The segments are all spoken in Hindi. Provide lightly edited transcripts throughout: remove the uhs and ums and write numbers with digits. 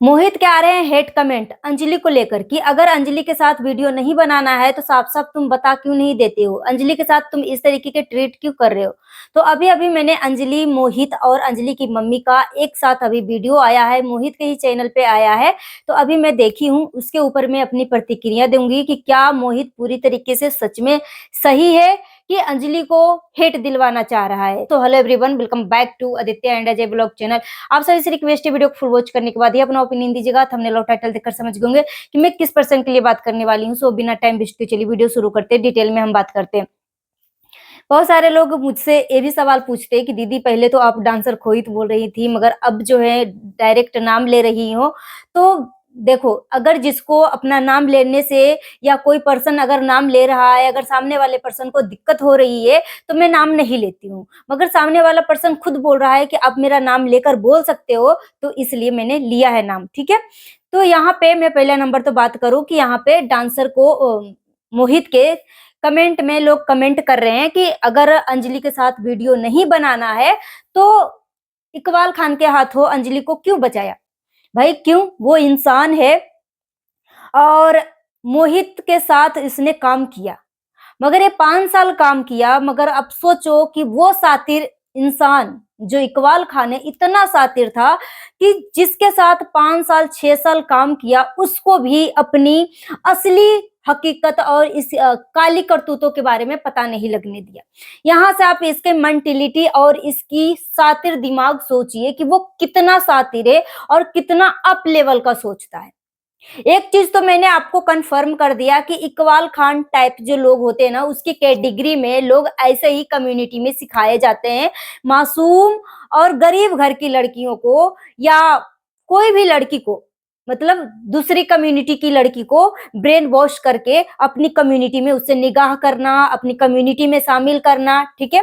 मोहित के आ रहे हैं हेट कमेंट अंजलि को लेकर कि अगर अंजलि के साथ वीडियो नहीं बनाना है तो साफ साफ तुम बता क्यों नहीं देते हो, अंजलि के साथ तुम इस तरीके के ट्रीट क्यों कर रहे हो। तो अभी अभी मैंने अंजलि, मोहित और अंजलि की मम्मी का एक साथ अभी वीडियो आया है, मोहित के ही चैनल पे आया है। तो अभी मैं देखी हूँ, उसके ऊपर मैं अपनी प्रतिक्रिया दूंगी कि क्या मोहित पूरी तरीके से सच में सही है कि अंजलि को हेट दिलवाना चाह रहा है। तो hello everyone, welcome back to Aditya and Ajay blog channel. आप सभी से रिक्वेस्ट है, वीडियो को फुल वॉच करने के बाद ही अपना ओपिनियन दीजिएगा। थंबनेल और टाइटल देखकर समझ गए कि मैं किस पर्सन के लिए बात करने वाली हूँ। सो बिना टाइम वेस्ट के चलिए वीडियो शुरू करते हैं, डिटेल में हम बात करते हैं। बहुत सारे लोग मुझसे ये भी सवाल पूछते हैं कि दीदी पहले तो आप डांसर खोहित बोल रही थी, मगर अब जो है डायरेक्ट नाम ले रही हो। तो देखो, अगर जिसको अपना नाम लेने से या कोई पर्सन अगर नाम ले रहा है, अगर सामने वाले पर्सन को दिक्कत हो रही है तो मैं नाम नहीं लेती हूँ। मगर सामने वाला पर्सन खुद बोल रहा है कि आप मेरा नाम लेकर बोल सकते हो, तो इसलिए मैंने लिया है नाम, ठीक है। तो यहाँ पे मैं पहला नंबर तो बात करूँ कि यहाँ पे डांसर को मोहित के कमेंट में लोग कमेंट कर रहे हैं कि अगर अंजलि के साथ वीडियो नहीं बनाना है तो इकबाल खान के हाथों अंजलि को क्यों बचाया। भाई क्यों, वो इंसान है और मोहित के साथ इसने काम किया, मगर ये 5 साल काम किया। मगर अब सोचो कि वो सातिर इंसान जो इकबाल खान है, इतना सातिर था कि जिसके साथ 5 साल 6 साल काम किया, उसको भी अपनी असली हकीकत और इस काली करतूतों के बारे में पता नहीं लगने दिया। यहाँ से आप इसके मेंटिलिटी और इसकी सातिर दिमाग सोचिए कि वो कितना सातिर है और कितना अप लेवल का सोचता है। एक चीज तो मैंने आपको कंफर्म कर दिया कि इकबाल खान टाइप जो लोग होते हैं ना, उसकी कैटेगरी में लोग ऐसे ही कम्युनिटी में सिखाए जाते हैं। मासूम और गरीब घर की लड़कियों को या कोई भी लड़की को, मतलब दूसरी कम्युनिटी की लड़की को ब्रेन वॉश करके अपनी कम्युनिटी में उससे निगाह करना, अपनी कम्युनिटी में शामिल करना, ठीक है।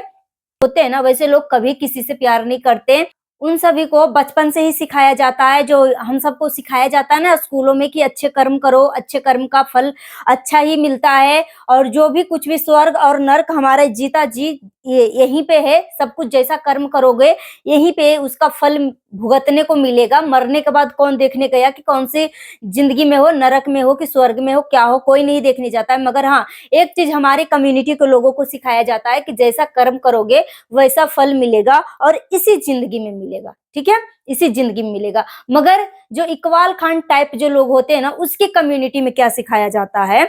होते हैं ना वैसे लोग, कभी किसी से प्यार नहीं करते। उन सभी को बचपन से ही सिखाया जाता है, जो हम सबको सिखाया जाता है ना स्कूलों में, कि अच्छे कर्म करो, अच्छे कर्म का फल अच्छा ही मिलता है। और जो भी कुछ भी स्वर्ग और नर्क हमारे जीता जी यहीं पे है। सब कुछ जैसा कर्म करोगे यहीं पे उसका फल भुगतने को मिलेगा। मरने के बाद कौन देखने गया कि कौन सी जिंदगी में हो, नरक में हो कि स्वर्ग में हो, क्या हो, कोई नहीं देखने जाता है। मगर हाँ, एक चीज हमारे कम्युनिटी के लोगों को सिखाया जाता है कि जैसा कर्म करोगे वैसा फल मिलेगा और इसी जिंदगी में मिलेगा, ठीक है, इसी जिंदगी में मिलेगा। मगर जो इकबाल खान टाइप जो लोग होते हैं ना, उसकी कम्युनिटी में क्या सिखाया जाता है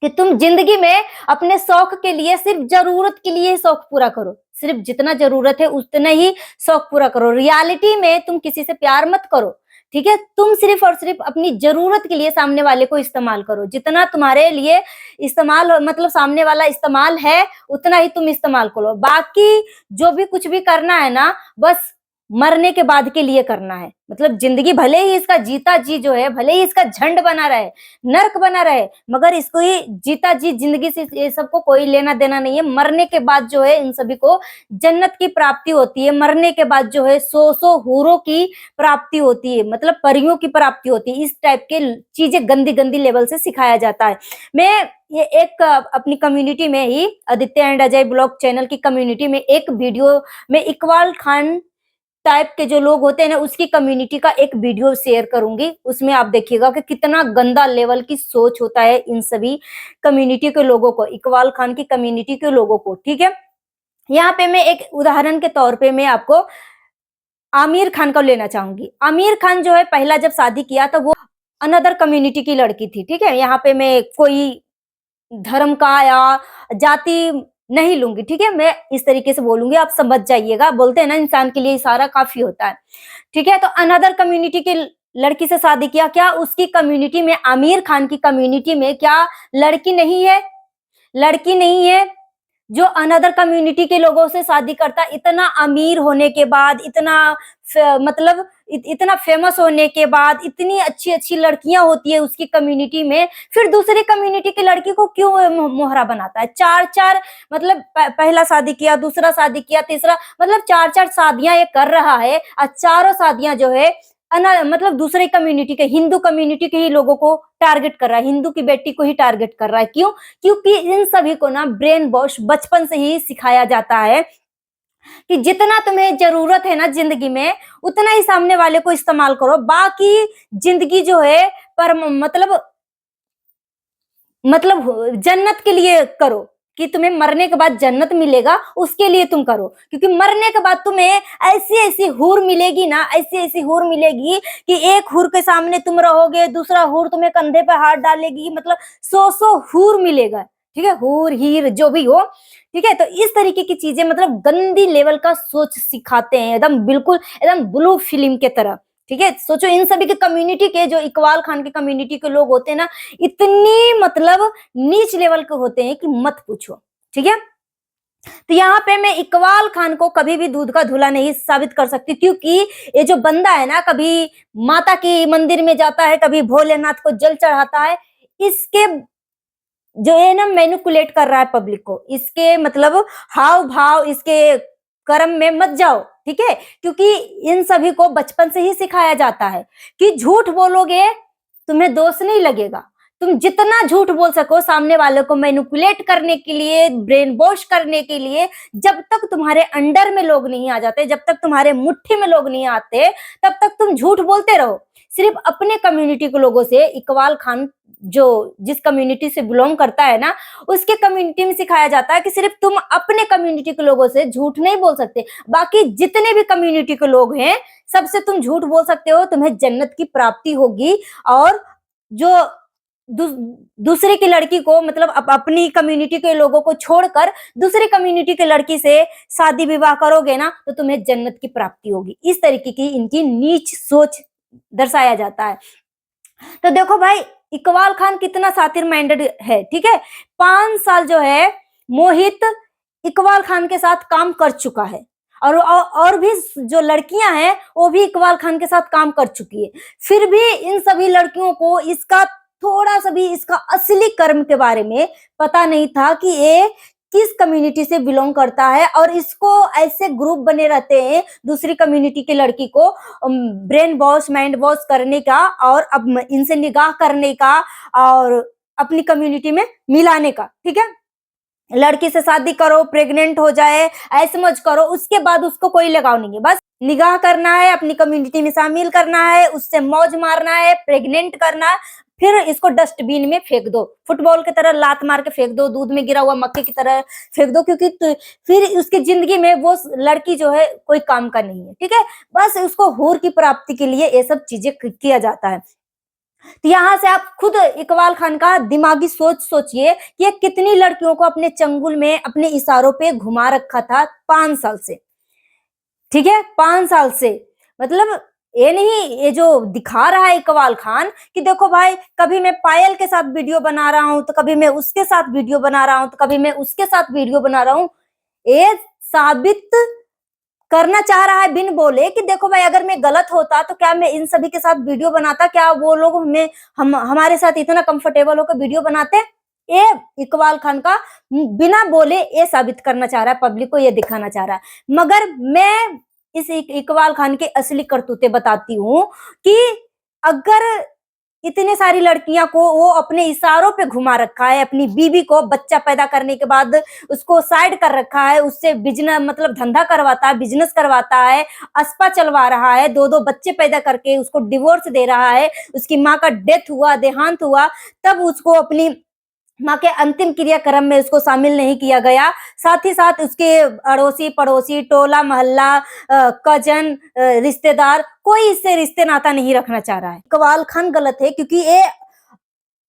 कि तुम जिंदगी में अपने शौक के लिए, सिर्फ जरूरत के लिए शौक पूरा करो, सिर्फ जितना जरूरत है उतना ही शौक पूरा करो। रियलिटी में तुम किसी से प्यार मत करो, ठीक है। तुम सिर्फ और सिर्फ अपनी जरूरत के लिए सामने वाले को इस्तेमाल करो। जितना तुम्हारे लिए इस्तेमाल, मतलब सामने वाला इस्तेमाल है, उतना ही तुम इस्तेमाल करो। बाकी जो भी कुछ भी करना है ना, बस मरने के बाद के लिए करना है। मतलब जिंदगी भले ही इसका जीता जी जो है, भले ही इसका झंड बना रहे, नर्क बना रहे, मगर इसको ही जीता जी जिंदगी से ये सबको कोई लेना देना नहीं है। मरने के बाद जो है इन सभी को जन्नत की प्राप्ति होती है। मरने के बाद जो है 100 हूरों की प्राप्ति होती है, मतलब परियों की प्राप्ति होती है। इस टाइप के चीजें गंदी गंदी लेवल से सिखाया जाता है। मैं ये एक अपनी कम्युनिटी में ही, Aditya and Ajay blog channel की कम्युनिटी में, एक वीडियो में इकबाल खान टाइप के जो लोग होते हैं ना, उसकी कम्युनिटी का एक वीडियो शेयर करूंगी। उसमें आप देखिएगा कि कितना गंदा लेवल की सोच होता है इन सभी कम्युनिटी के लोगों को, इकबाल खान की कम्युनिटी के लोगों को, ठीक है। यहाँ पे मैं एक उदाहरण के तौर पे मैं आपको आमिर खान को लेना चाहूंगी। आमिर खान जो है, पहला जब शादी किया तो वो अनदर कम्युनिटी की लड़की थी, ठीक है। यहाँ पे मैं कोई धर्म का या जाति नहीं लूंगी, ठीक है, मैं इस तरीके से बोलूंगी, आप समझ जाइएगा। बोलते हैं ना, इंसान के लिए इशारा काफी होता है, ठीक है। तो अनदर कम्युनिटी की लड़की से शादी किया। क्या उसकी कम्युनिटी में, आमिर खान की कम्युनिटी में क्या लड़की नहीं है? लड़की नहीं है। जो अनदर कम्युनिटी के लोगों से शादी करता, इतना अमीर होने के बाद, इतना मतलब इतना फेमस होने के बाद, इतनी अच्छी अच्छी लड़कियां होती है उसकी कम्युनिटी में, फिर दूसरी कम्युनिटी की लड़की को क्यों मोहरा बनाता है? चार चार, मतलब पहला शादी किया, दूसरा शादी किया, तीसरा, मतलब चार चार शादियां ये कर रहा है। और चारों शादियां जो है मतलब दूसरे कम्युनिटी के, हिंदू कम्युनिटी के ही लोगों को टारगेट कर रहा है, हिंदू की बेटी को ही टारगेट कर रहा है। क्यों? क्योंकि इन सभी को ना ब्रेन वॉश बचपन से ही सिखाया जाता है कि जितना तुम्हें जरूरत है ना जिंदगी में, उतना ही सामने वाले को इस्तेमाल करो। बाकी जिंदगी जो है पर मतलब जन्नत के लिए करो, कि तुम्हें मरने के बाद जन्नत मिलेगा, उसके लिए तुम करो। क्योंकि मरने के बाद तुम्हें ऐसी ऐसी हूर मिलेगी ना, ऐसी ऐसी हूर मिलेगी कि एक हूर के सामने तुम रहोगे, दूसरा हूर तुम्हें कंधे पे हाथ डालेगी, मतलब 100 हूर मिलेगा। ठीक है, हूर हीर जो भी हो, ठीक है। तो इस तरीके की चीजें मतलब गंदी लेवल का सोच सिखाते हैं, एकदम बिल्कुल एकदम ब्लू फिल्म के तरह। ठीक है, सोचो इन सभी के कम्युनिटी के, जो इकबाल खान के कम्युनिटी के लोग होते हैं ना, इतनी मतलब नीच लेवल के होते हैं कि मत पूछो। ठीक है, तो यहाँ पे मैं इकबाल खान को कभी भी दूध का धुला नहीं साबित कर सकती, क्योंकि ये जो बंदा है ना, कभी माता की मंदिर में जाता है, कभी भोलेनाथ को जल चढ़ाता है, इसके जो है ना मैनिपुलेट कर रहा है पब्लिक को, इसके मतलब हाव भाव, इसके कर्म में मत जाओ। ठीक है, क्योंकि इन सभी को बचपन से ही सिखाया जाता है कि झूठ बोलोगे तुम्हें दोष नहीं लगेगा। तुम जितना झूठ बोल सको सामने वाले को मैनिपुलेट करने के लिए, ब्रेन वॉश करने के लिए, जब तक तुम्हारे अंडर में लोग नहीं आ जाते, जब तक तुम्हारे मुट्ठी में लोग नहीं आते, तब तक तुम झूठ बोलते रहो। सिर्फ अपने कम्युनिटी के लोगों से इकबाल खान जो जिस कम्युनिटी से बिलोंग करता है ना, उसके कम्युनिटी में सिखाया जाता है कि सिर्फ तुम अपने कम्युनिटी के लोगों से झूठ नहीं बोल सकते, बाकी जितने भी कम्युनिटी के लोग हैं सबसे तुम झूठ बोल सकते हो, तुम्हें जन्नत की प्राप्ति होगी। और जो दूसरे की लड़की को मतलब अपनी कम्युनिटी के लोगों को छोड़कर दूसरी कम्युनिटी के लड़की से शादी विवाह करोगे ना, तो तुम्हें जन्नत की प्राप्ति होगी। इस तरीके की इनकी नीच सोच दर्शाया जाता है। तो देखो भाई, इकबाल खान कितना सातिर माइंडेड है। ठीक है, 5 साल जो है मोहित इकबाल खान के साथ काम कर चुका है, और भी जो लड़कियां हैं वो भी इकबाल खान के साथ काम कर चुकी है। फिर भी इन सभी लड़कियों को इसका थोड़ा सा भी इसका असली कर्म के बारे में पता नहीं था कि ये किस कम्युनिटी से बिलोंग करता है, और इसको ऐसे ग्रुप बने रहते हैं दूसरी कम्युनिटी की लड़की को ब्रेन वॉश, माइंड वॉश करने का, और अब इनसे निगाह करने का, और अपनी कम्युनिटी में मिलाने का। ठीक है, लड़की से शादी करो, प्रेग्नेंट हो जाए, ऐसे मत करो, उसके बाद उसको कोई लगाव नहीं है, बस निगाह करना है, अपनी कम्युनिटी में शामिल करना है, उससे मौज मारना है, प्रेग्नेंट करना है, फिर इसको डस्टबिन में फेंक दो, फुटबॉल की तरह लात मार के फेंक दो, दूध में गिरा हुआ मक्के की तरह फेंक दो, क्योंकि फिर उसकी जिंदगी में वो लड़की जो है कोई काम का नहीं है। ठीक है, बस उसको हूर की प्राप्ति के लिए ये सब चीजें किया जाता है। तो यहाँ से आप खुद इकबाल खान का दिमागी सोच सोचिए कि ये कितनी लड़कियों को अपने चंगुल में अपने इशारों पे घुमा रखा था 5 साल से। ठीक है, 5 साल से, मतलब ये नहीं, ये जो दिखा रहा है इकबाल खान कि देखो भाई, कभी मैं पायल के साथ वीडियो बना रहा हूं, तो कभी मैं उसके साथ वीडियो बना रहा हूं, तो कभी मैं उसके साथ वीडियो बना रहा हूं, ये साबित करना चाह रहा है बिन बोले कि देखो भाई, अगर मैं गलत होता तो क्या मैं इन सभी के साथ वीडियो बनाता, क्या वो लोग हमारे साथ इतना कंफर्टेबल होकर वीडियो बनाते। ये इकबाल खान का बिना बोले ये साबित करना चाह रहा है, पब्लिक को ये दिखाना चाह रहा है। मगर मैं इस इकबाल खान के असली करतूते बताती हूँ कि अगर इतने सारी लड़कियां को वो अपने इशारों पे घुमा रखा है, अपनी बीवी को बच्चा पैदा करने के बाद उसको साइड कर रखा है, उससे बिजनेस मतलब धंधा करवाता है, बिजनेस करवाता है, अस्पा चलवा रहा है, 2-2 बच्चे पैदा करके उसको डिवोर्स दे रहा है, उसकी माँ का डेथ हुआ, देहांत हुआ, तब उसको अपनी माँ के अंतिम क्रियाक्रम में उसको शामिल नहीं किया गया। साथ ही साथ उसके अड़ोसी पड़ोसी, टोला मोहल्ला, कजन, रिश्तेदार, कोई इससे रिश्ते नाता नहीं रखना चाह रहा है। इकबाल खान गलत है, क्योंकि ये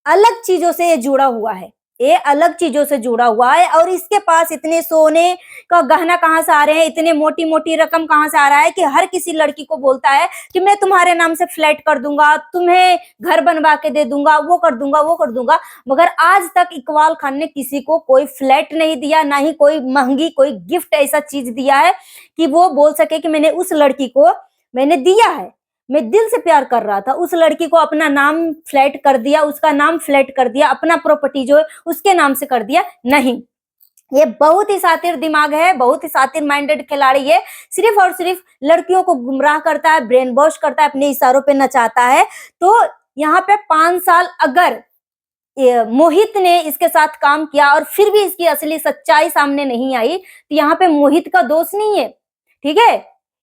अलग चीजों से ये जुड़ा हुआ है, ये अलग चीजों से जुड़ा हुआ है, और इसके पास इतने सोने का गहना कहाँ से आ रहे हैं, इतने मोटी मोटी रकम कहाँ से आ रहा है कि हर किसी लड़की को बोलता है कि मैं तुम्हारे नाम से फ्लैट कर दूंगा, तुम्हें घर बनवा के दे दूंगा, वो कर दूंगा, वो कर दूंगा। मगर आज तक इकबाल खान ने किसी को कोई फ्लैट नहीं दिया, ना ही कोई महंगी कोई गिफ्ट ऐसा चीज दिया है कि वो बोल सके कि मैंने उस लड़की को मैंने दिया है, मैं दिल से प्यार कर रहा था, उस लड़की को अपना नाम फ्लैट कर दिया, उसका नाम फ्लैट कर दिया, अपना प्रॉपर्टी जो है उसके नाम से कर दिया। नहीं, ये बहुत ही सातिर दिमाग है, बहुत ही सातिर माइंडेड खिलाड़ी है, सिर्फ और सिर्फ लड़कियों को गुमराह करता है, ब्रेन वॉश करता है, अपने इशारों पे नचाता है। तो यहाँ पे 5 साल अगर मोहित ने इसके साथ काम किया और फिर भी इसकी असली सच्चाई सामने नहीं आई, तो यहाँ पे मोहित का दोष नहीं है, ठीक है।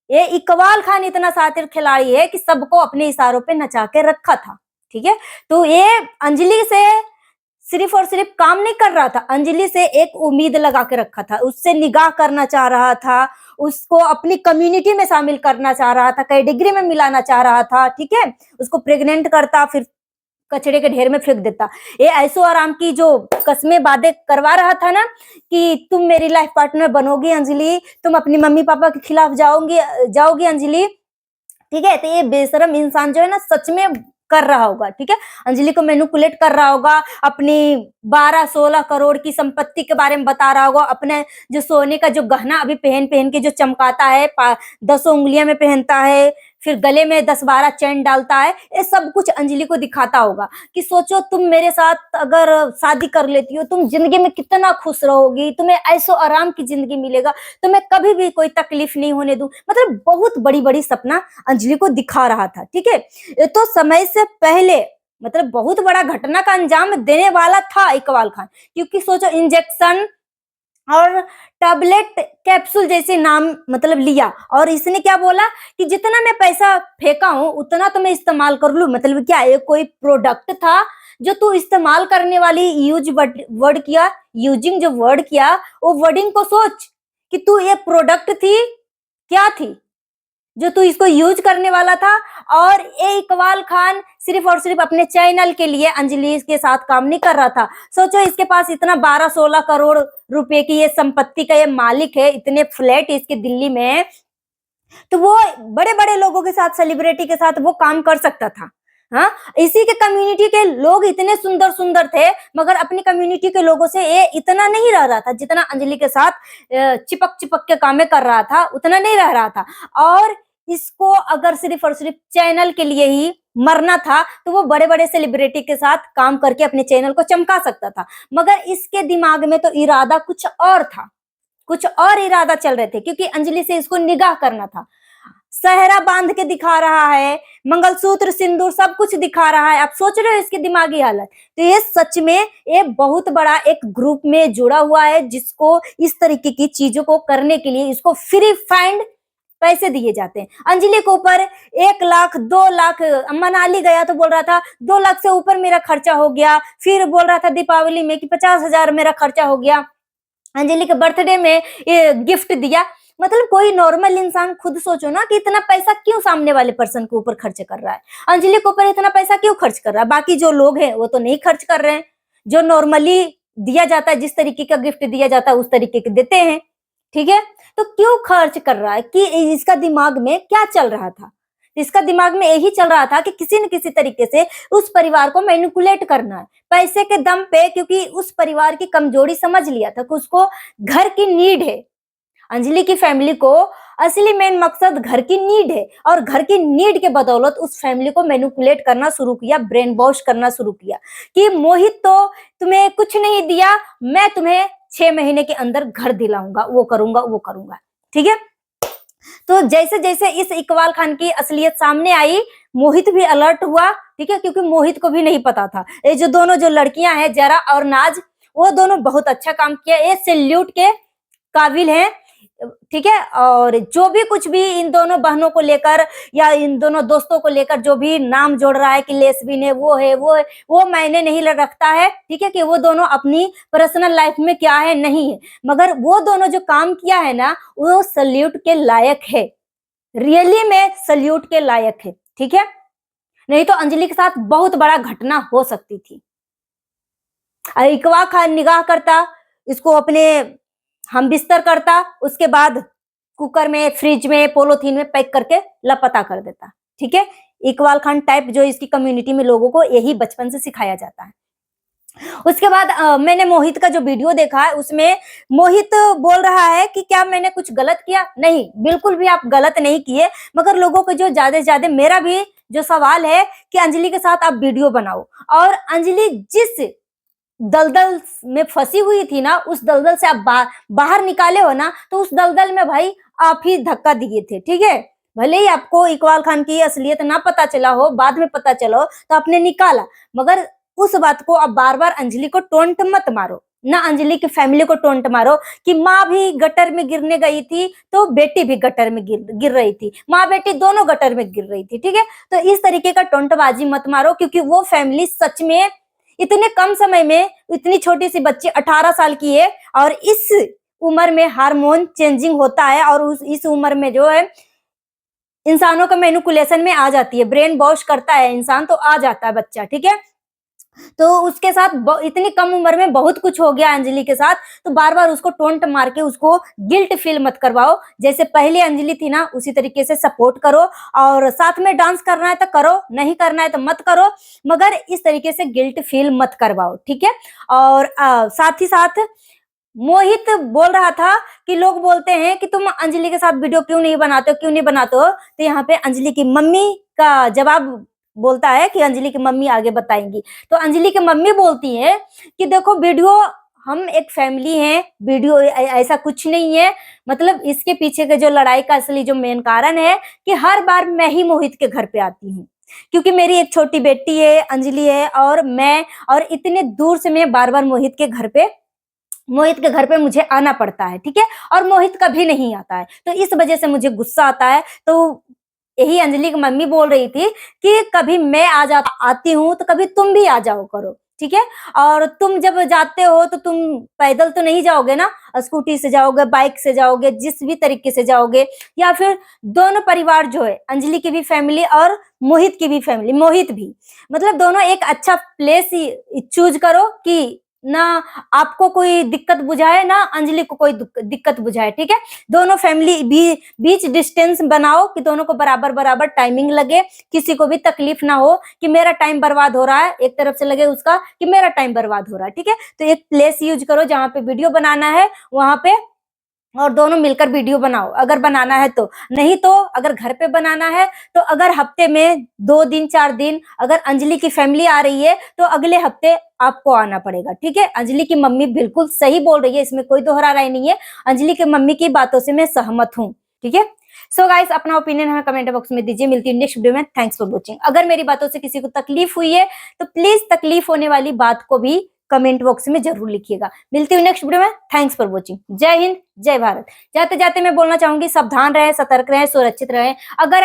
ये इकबाल खान इतना शातिर खिलाड़ी है कि सबको अपने इशारों पे नचा के रखा था, ठीक है। तो ये अंजलि से सिर्फ और सिर्फ काम नहीं कर रहा था, अंजलि से एक उम्मीद लगा के रखा था, उससे निगाह करना चाह रहा था, उसको अपनी कम्युनिटी में शामिल करना चाह रहा था, कैटेगरी में मिलाना चाह रहा था, ठीक है। उसको प्रेग्नेंट करता, फिर कचड़े के ढेर में फेंक देता। ये ऐशो आराम की जो कस्में वादे करवा रहा था ना कि तुम मेरी लाइफ पार्टनर बनोगी अंजलि, तुम अपनी मम्मी पापा के खिलाफ जाओगी अंजलि, ठीक है। तो ये बेशरम इंसान जो है ना सच में कर रहा होगा, ठीक है। अंजलि को मैनिपुलेट कर रहा होगा, अपनी 12-16 करोड़ की संपत्ति के बारे में बता रहा होगा, अपने जो सोने का जो गहना अभी पहन पहन के जो चमकाता है, 10 उंगलियां में पहनता है, फिर गले में 10-12 चैन डालता है, ये सब कुछ अंजलि को दिखाता होगा कि सोचो तुम मेरे साथ अगर शादी कर लेती हो, तुम जिंदगी में कितना खुश रहोगी, तुम्हें ऐसो आराम की जिंदगी मिलेगा, तुम्हें कभी भी कोई तकलीफ नहीं होने दूं। मतलब बहुत बड़ी बड़ी सपना अंजलि को दिखा रहा था, ठीक है। ये तो समय से पहले मतलब बहुत बड़ा घटना का अंजाम देने वाला था इकबाल खान, क्योंकि सोचो इंजेक्शन और टैबलेट कैप्सूल जैसे नाम मतलब लिया, और इसने क्या बोला कि जितना मैं पैसा फेंका हूं उतना तो मैं इस्तेमाल कर लूं। मतलब क्या ये कोई प्रोडक्ट था जो तू इस्तेमाल करने वाली वर्ड किया, यूजिंग जो वर्ड किया वो वर्डिंग को सोच कि तू ये प्रोडक्ट थी, क्या थी जो तू इसको यूज करने वाला था। और ये इकबाल खान सिर्फ और सिर्फ अपने चैनल के लिए अंजलि के साथ काम नहीं कर रहा था। सोचो इसके पास इतना 12-16 करोड़ रुपए की ये संपत्ति का ये मालिक है, इतने फ्लैट इसके दिल्ली में, तो वो बड़े बड़े लोगों के साथ, सेलिब्रिटी के साथ वो काम कर सकता था। हाँ, इसी के कम्युनिटी के लोग इतने सुंदर सुंदर थे, मगर अपनी कम्युनिटी के लोगों से ये इतना नहीं रह रहा था जितना अंजलि के साथ चिपक चिपक के कामें कर रहा था, उतना नहीं रह रहा था। और इसको अगर सिर्फ और सिर्फ चैनल के लिए ही मरना था तो वो बड़े बड़े सेलिब्रिटी के साथ काम करके अपने चैनल को चमका सकता था, मगर इसके दिमाग में तो इरादा कुछ और था, कुछ और इरादा चल रहे थे, क्योंकि अंजलि से इसको निगाह करना था। सहरा बांध के दिखा रहा है, मंगलसूत्र सिंदूर सब कुछ दिखा रहा है। आप सोच रहे हो इसकी दिमागी हालत। तो ये सच में ये बहुत बड़ा एक ग्रुप में जुड़ा हुआ है, जिसको इस तरीके की चीजों को करने के लिए इसको फ्री फाइंड पैसे दिए जाते हैं। अंजलि के ऊपर 1 लाख 2 लाख, मनाली गया तो बोल रहा था 2 लाख से ऊपर मेरा खर्चा हो गया, फिर बोल रहा था दीपावली में कि 50,000 मेरा खर्चा हो गया, अंजलि के बर्थडे में ये गिफ्ट दिया। मतलब कोई नॉर्मल इंसान खुद सोचो ना कि इतना पैसा क्यों सामने वाले पर्सन के ऊपर खर्च कर रहा है, अंजलि के ऊपर इतना पैसा क्यों खर्च कर रहा है। बाकी जो लोग हैं वो तो नहीं खर्च कर रहे हैं, जो नॉर्मली दिया जाता है, जिस तरीके का गिफ्ट दिया जाता है उस तरीके के देते हैं, ठीक है। तो क्यों खर्च कर रहा है, कि इसका दिमाग में क्या चल रहा था। इसका दिमाग में यही चल रहा था कि किसी न किसी तरीके से उस परिवार को मैनिपुलेट करना है पैसे के दम पे, क्योंकि उस परिवार की कमजोरी समझ लिया था कि उसको घर की नीड है। अंजलि की फैमिली को असली मेन मकसद घर की नीड है, और घर की नीड के बदौलत उस फैमिली को मैनिपुलेट करना शुरू किया, ब्रेन वॉश करना शुरू किया कि मोहित तो तुम्हें कुछ नहीं दिया, मैं तुम्हें 6 महीने के अंदर घर दिलाऊंगा, वो करूंगा, ठीक है। तो जैसे जैसे इस इकबाल खान की असलियत सामने आई, मोहित भी अलर्ट हुआ, ठीक है, क्योंकि मोहित को भी नहीं पता था। ये जो दोनों जो लड़कियां हैं, जरा और नाज, वो दोनों बहुत अच्छा काम किया, ये सैल्यूट के काबिल हैं, ठीक है। और जो भी कुछ भी इन दोनों बहनों को लेकर या इन दोनों दोस्तों को लेकर जो भी नाम जोड़ रहा है कि लेस्बिन है, वो मायने नहीं रखता है, ठीक है, कि वो दोनों अपनी पर्सनल लाइफ में क्या है नहीं है, मगर वो दोनों जो काम किया है ना वो सल्यूट के लायक है, रियली में सल्यूट के लायक है, ठीक है। नहीं तो अंजलि के साथ बहुत बड़ा घटना हो सकती थी। इकबाल खान निगाह करता, इसको अपने हम बिस्तर करता, उसके बाद कुकर में, फ्रिज में, पॉलीथीन में पैक करके लापता कर देता, ठीक है। इकबाल खान टाइप जो इसकी कम्युनिटी में लोगों को यही बचपन से सिखाया जाता है। उसके बाद मैंने मोहित का जो वीडियो देखा है, उसमें मोहित बोल रहा है कि क्या मैंने कुछ गलत किया। नहीं, बिल्कुल भी आप गलत नहीं किए, मगर लोगों को जो ज्यादा से ज्यादा, मेरा भी जो सवाल है कि अंजलि के साथ आप वीडियो बनाओ, और अंजलि जिस दलदल में फंसी हुई थी ना, उस दलदल से आप बाहर निकाले हो ना, तो उस दलदल में भाई आप ही धक्का दिए थे, ठीक है। भले ही आपको इकबाल खान की असलियत ना पता चला हो, बाद में पता चला हो, तो आपने निकाला, मगर उस बात को अब बार बार अंजलि को टोंट मत मारो, ना अंजलि की फैमिली को टोंट मारो कि माँ भी गटर में गिरने गई थी तो बेटी भी गटर में गिर रही थी, माँ बेटी दोनों गटर में गिर रही थी, ठीक है। तो इस तरीके का टोंटबाजी मत मारो, क्योंकि वो फैमिली सच में इतने कम समय में, इतनी छोटी सी बच्ची 18 साल की है, और इस उम्र में हार्मोन चेंजिंग होता है, और इस उम्र में जो है इंसानों का मैनिपुलेशन में आ जाती है, ब्रेन वॉश करता है इंसान तो आ जाता है बच्चा, ठीक है। तो उसके साथ इतनी कम उम्र में बहुत कुछ हो गया अंजलि के साथ, तो बार बार उसको टोंट मार के उसको गिल्ट फील मत करवाओ। जैसे पहले अंजलि थी ना, उसी तरीके से सपोर्ट करो, और साथ में डांस करना है तो करो, नहीं करना है तो मत करो, मगर इस तरीके से गिल्ट फील मत करवाओ, ठीक है। और साथ ही साथ मोहित बोल रहा था कि लोग बोलते हैं कि तुम अंजलि के साथ वीडियो क्यों नहीं बनाते हो, क्यों नहीं बनाते हो, तो यहाँ पे अंजलि की मम्मी का जवाब बोलता है कि अंजलि की मम्मी आगे बताएंगी। तो अंजलि की मम्मी बोलती है कि देखो वीडियो, हम एक फैमिली हैं, वीडियो ऐसा कुछ नहीं है, मतलब इसके पीछे के जो लड़ाई का असली जो मेन कारण है कि हर बार मैं ही मोहित के घर पे आती हूँ, क्योंकि मेरी एक छोटी बेटी है अंजलि है और मैं, और इतने दूर से मैं बार बार मोहित के घर पे मुझे आना पड़ता है, ठीक है, और मोहित कभी नहीं आता है, तो इस वजह से मुझे गुस्सा आता है। तो यही अंजलि की मम्मी बोल रही थी कि कभी मैं आती हूँ तो कभी तुम भी आ जाओ करो, ठीक है। और तुम जब जाते हो तो तुम पैदल तो नहीं जाओगे ना, स्कूटी से जाओगे, बाइक से जाओगे, जिस भी तरीके से जाओगे, या फिर दोनों परिवार जो है, अंजलि की भी फैमिली और मोहित की भी फैमिली, मोहित भी, मतलब दोनों एक अच्छा प्लेस चूज करो कि ना आपको कोई दिक्कत बुझाए, ना अंजलि को कोई दिक्कत बुझाए, ठीक है। दोनों फैमिली बीच डिस्टेंस बनाओ कि दोनों को बराबर बराबर टाइमिंग लगे, किसी को भी तकलीफ ना हो कि मेरा टाइम बर्बाद हो रहा है, एक तरफ से लगे उसका कि मेरा टाइम बर्बाद हो रहा है, ठीक है। तो एक प्लेस यूज करो जहां पे वीडियो बनाना है, वहां पे, और दोनों मिलकर वीडियो बनाओ अगर बनाना है तो, नहीं तो अगर घर पे बनाना है तो अगर हफ्ते में 2 दिन 4 दिन अगर अंजलि की फैमिली आ रही है तो अगले हफ्ते आपको आना पड़ेगा, ठीक है। अंजलि की मम्मी बिल्कुल सही बोल रही है, इसमें कोई दोहरा राय नहीं है, अंजलि की मम्मी की बातों से मैं सहमत हूँ, ठीक है। सो गाइस, अपना ओपिनियन हमें कमेंट बॉक्स में दीजिए। मिलती है नेक्स्ट वीडियो में। Thanks for watching. अगर मेरी बातों से किसी को तकलीफ हुई है तो प्लीज तकलीफ होने वाली बात को भी कमेंट बॉक्स में जरूर लिखिएगा। मिलती हूँ नेक्स्ट वीडियो में। Thanks for watching. जय हिंद, जय भारत। जाते जाते मैं बोलना चाहूंगी, सावधान रहें, सतर्क रहें, सुरक्षित रहें। अगर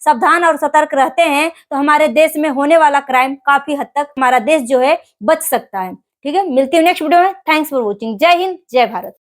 सावधान और सतर्क रहते हैं तो हमारे देश में होने वाला क्राइम काफी हद तक हमारा देश जो है बच सकता है, ठीक है। मिलती हूँ नेक्स्ट वीडियो में। Thanks for watching. जय हिंद, जय भारत।